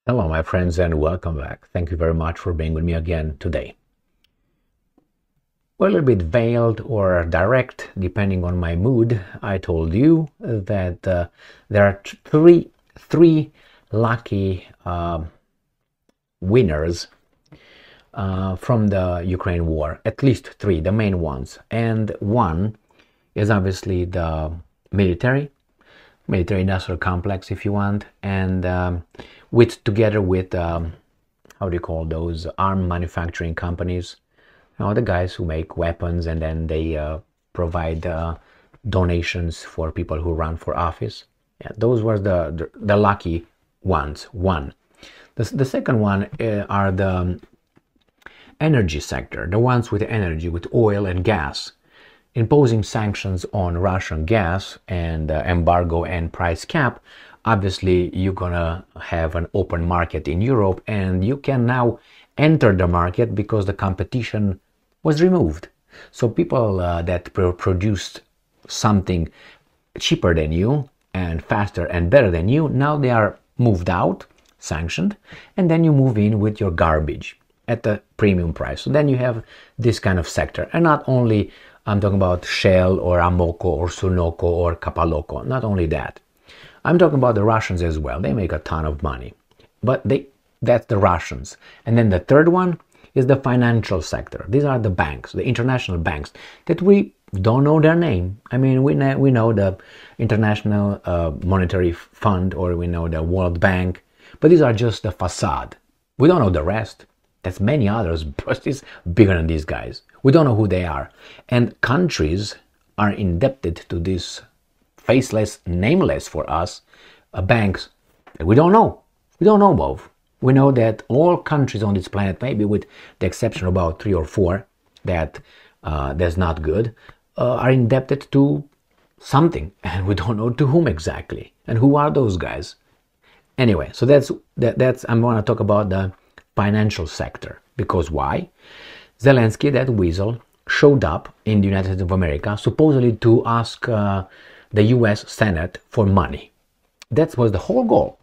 Hello, my friends, and welcome back. Thank you very much for being with me again today. Well, a little bit veiled or direct, depending on my mood. I told you that there are three lucky winners from the Ukraine war. At least three, the main ones, and one is obviously the military-industrial complex, if you want, and together with how do you call those arm manufacturing companies? The guys who make weapons and then they provide donations for people who run for office. Yeah, those were the lucky ones. One. The second one are the energy sector, the ones with energy, with oil and gas. Imposing sanctions on Russian gas and embargo and price cap, obviously you're gonna have an open market in Europe, and you can now enter the market because the competition was removed. So people that produced something cheaper than you and faster and better than you, now they are moved out, sanctioned, and then you move in with your garbage at the premium price. So then you have this kind of sector, and not only I'm talking about Shell or Amoco or Sunoco or Capaloco. Not only that. I'm talking about the Russians as well. They make a ton of money. But that's the Russians. And then the third one is the financial sector. These are the banks, the international banks, that we don't know their name. I mean, we know the International Monetary Fund, or we know the World Bank. But these are just the facade. We don't know the rest. There's many others, but it's bigger than these guys. We don't know who they are. And countries are indebted to these faceless, nameless for us, banks that we don't know. We don't know both. We know that all countries on this planet, maybe with the exception of about 3 or 4, that's not good, are indebted to something. And we don't know to whom exactly. And who are those guys? Anyway, so that's I'm going to talk about the financial sector. Because why? Zelensky, that weasel, showed up in the United States of America supposedly to ask the US Senate for money. That was the whole goal.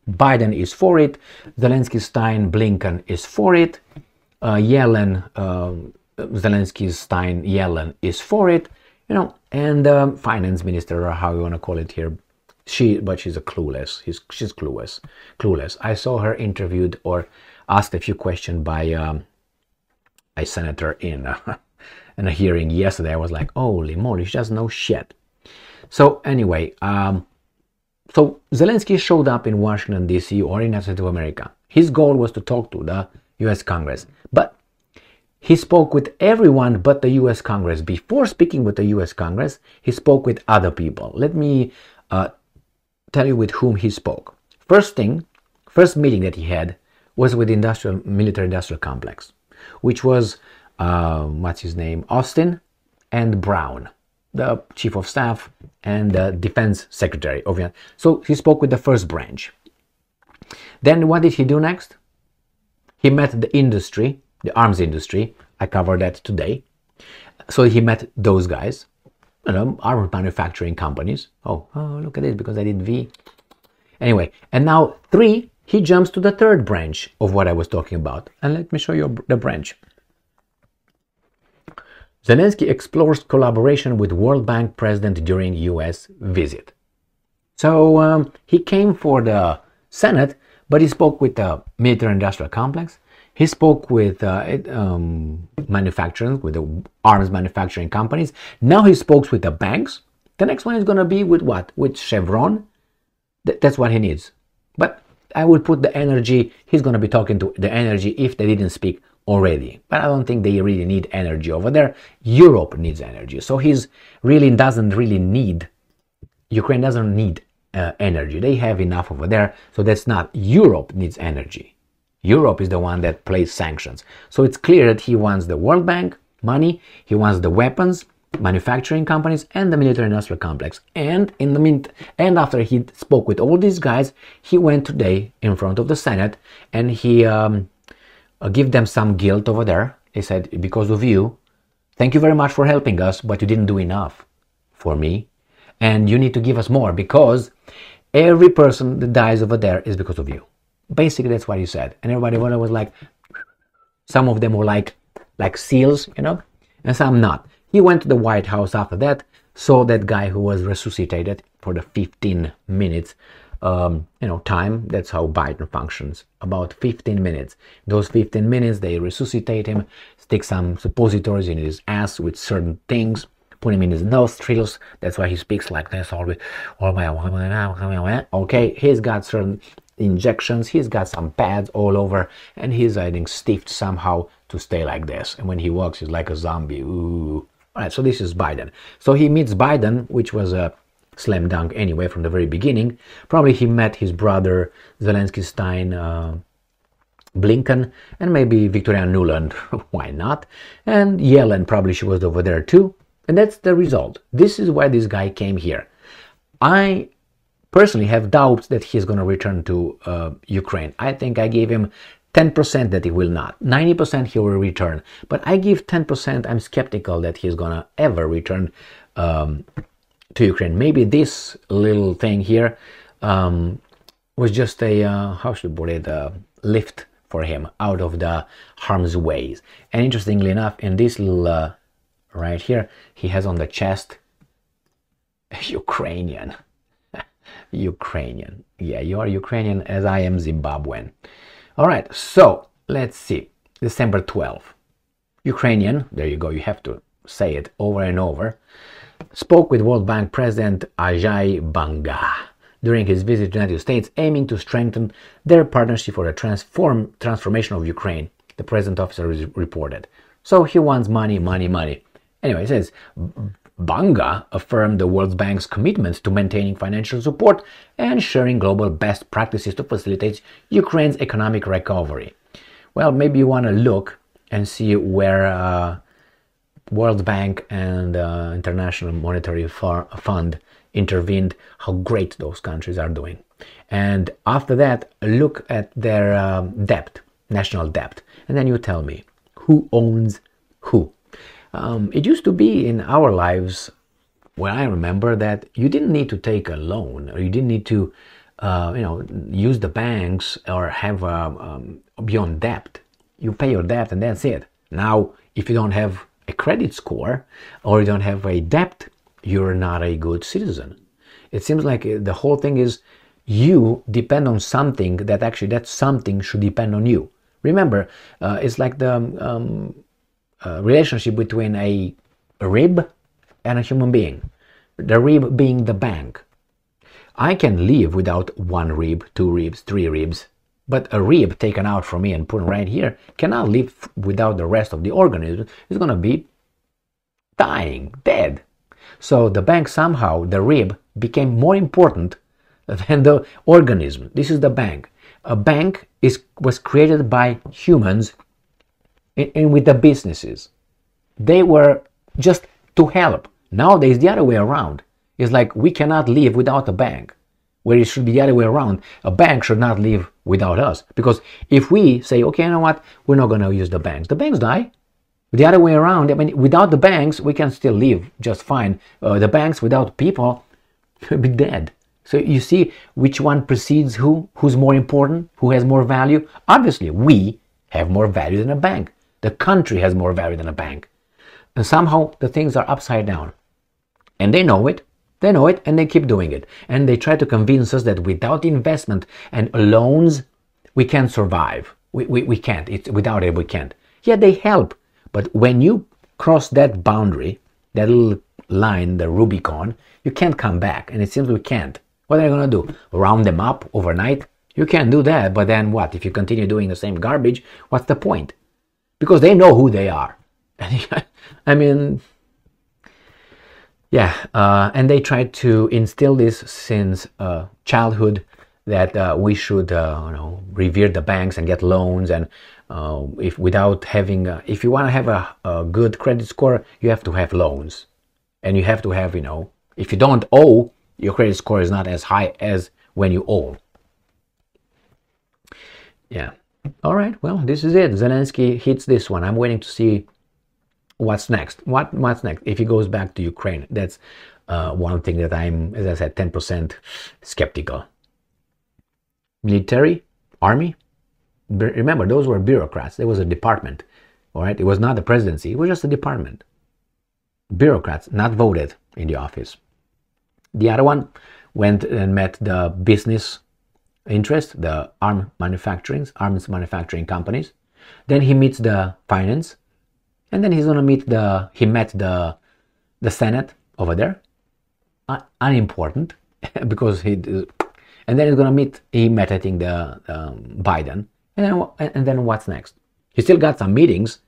Biden is for it. Zelensky, Stein, Blinken is for it. Yellen, Zelensky, Stein, Yellen is for it. And finance minister, or how you want to call it here, but she's a clueless. She's clueless. I saw her interviewed or asked a few questions by a senator in a hearing yesterday. I was like, holy moly, she doesn't know shit. So anyway, so Zelensky showed up in Washington, D.C. or in the United States of America. His goal was to talk to the U.S. Congress. But he spoke with everyone but the U.S. Congress. Before speaking with the U.S. Congress, he spoke with other people. Let me tell you with whom he spoke. First meeting that he had was with the military-industrial complex, which was, what's his name, Austin and Brown, the chief of staff and the defense secretary of the. So he spoke with the first branch. Then what did he do next? He met the industry, the arms industry. I covered that today. So he met those guys, arms manufacturing companies. Oh, look at this, because I did V. Anyway, and now 3, he jumps to the third branch of what I was talking about. And let me show you the branch. Zelensky explores collaboration with World Bank president during U.S. visit. So he came for the Senate, but he spoke with the military-industrial complex. He spoke with manufacturers, with the arms manufacturing companies. Now he spoke with the banks. The next one is going to be with what? With Chevron. That's what he needs. But I will put the energy, he's going to be talking to the energy if they didn't speak already. But I don't think they really need energy over there. Europe needs energy. So Ukraine doesn't need energy. They have enough over there. So that's not, Europe needs energy. Europe is the one that plays sanctions. So it's clear that he wants the World Bank money, he wants the weapons, manufacturing companies, and the military-industrial complex. And and after he spoke with all these guys, he went today in front of the Senate and he give them some guilt over there. He said, because of you, thank you very much for helping us, but you didn't do enough for me. And you need to give us more, because every person that dies over there is because of you. Basically, that's what he said. And everybody was like, some of them were like seals, you know, and some not. He went to the White House after that, saw that guy who was resuscitated for the 15 minutes, you know, time. That's how Biden functions. About 15 minutes. Those 15 minutes, they resuscitate him, stick some suppositories in his ass with certain things, put him in his nostrils. That's why he speaks like this always. Okay, he's got certain injections, he's got some pads all over, and he's, I think, stiffed somehow to stay like this. And when he walks, he's like a zombie. Ooh. All right, so this is Biden. So he meets Biden, which was a slam dunk anyway from the very beginning. Probably he met his brother Zelensky, Blinken, and maybe Victoria Nuland. Why not? And Yellen, probably she was over there too. And that's the result. This is why this guy came here. I personally have doubts that he's going to return to Ukraine. I think I gave him 10% that he will not. 90% he will return. But I give 10%, I'm skeptical that he's going to ever return to Ukraine. Maybe this little thing here was just a, how should I put it, lift for him out of the harm's ways. And interestingly enough, in this little, right here, he has on the chest, Ukrainian. Ukrainian. Yeah, you are Ukrainian as I am Zimbabwean. All right, so let's see. December 12th. Ukrainian, there you go, you have to say it over and over, spoke with World Bank President Ajay Banga during his visit to the United States, aiming to strengthen their partnership for the transformation of Ukraine, the present officer reported. So he wants money, money, money. Anyway, it says, Banga affirmed the World Bank's commitment to maintaining financial support and sharing global best practices to facilitate Ukraine's economic recovery. Well, maybe you want to look and see where World Bank and International Monetary Fund intervened, how great those countries are doing. And after that, look at their debt, national debt, and then you tell me who owns who. It used to be in our lives, when I remember, that you didn't need to take a loan, or you didn't need to, you know, use the banks or have beyond debt. You pay your debt and that's it. Now, if you don't have a credit score or you don't have a debt, you're not a good citizen. It seems like the whole thing is you depend on something that actually that something should depend on you. Remember, it's like the relationship between a rib and a human being. The rib being the bank. I can live without one rib, two ribs, three ribs, but a rib taken out from me and put right here cannot live without the rest of the organism. It's going to be dying, dead. So the bank somehow, the rib, became more important than the organism. This is the bank. A bank was created by humans and with the businesses. They were just to help. Nowadays, the other way around. It's like we cannot live without a bank, where it should be the other way around. A bank should not live without us. Because if we say, okay, you know what, we're not going to use the banks die. The other way around, I mean, without the banks, we can still live just fine. The banks without people will be dead. So you see which one precedes who, who's more important, who has more value. Obviously, we have more value than a bank. The country has more value than a bank. And somehow the things are upside down. And they know it, and they keep doing it. And they try to convince us that without investment and loans, we can't survive. We can't. Without it, we can't. Yeah, they help. But when you cross that boundary, that little line, the Rubicon, you can't come back. And it seems we can't. What are you going to do? Round them up overnight? You can't do that. But then what? If you continue doing the same garbage, what's the point? Because they know who they are. I mean, yeah. And they try to instill this since childhood, that we should revere the banks and get loans. And if without having, if you want to have a good credit score, you have to have loans. And you have to have, if you don't owe, your credit score is not as high as when you owe. Yeah. All right. Well, this is it. Zelensky hits this one. I'm waiting to see what's next. What's next? If he goes back to Ukraine, that's one thing that I'm, as I said, 10% skeptical. Military, Army. Remember, those were bureaucrats. There was a department. All right, it was not the presidency. It was just a department. Bureaucrats, not voted in the office. The other one went and met the business interest, the arms manufacturing companies. Then he meets the finance, and then he's gonna he met the Senate over there, unimportant, because and then he met, I think, the Biden, and then what's next? He still got some meetings.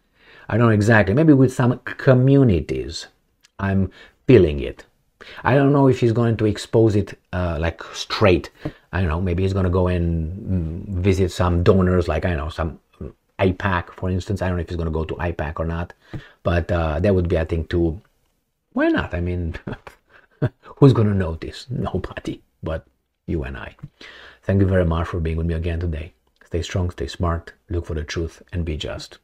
I don't know exactly, maybe with some communities. I'm feeling it. I don't know if he's going to expose it like straight. I don't know, maybe he's going to go and visit some donors, like, I don't know, some AIPAC, for instance. I don't know if he's going to go to AIPAC or not, but that would be, I think, too. Why not? I mean, who's going to notice? Nobody but you and I. Thank you very much for being with me again today. Stay strong, stay smart, look for the truth, and be just.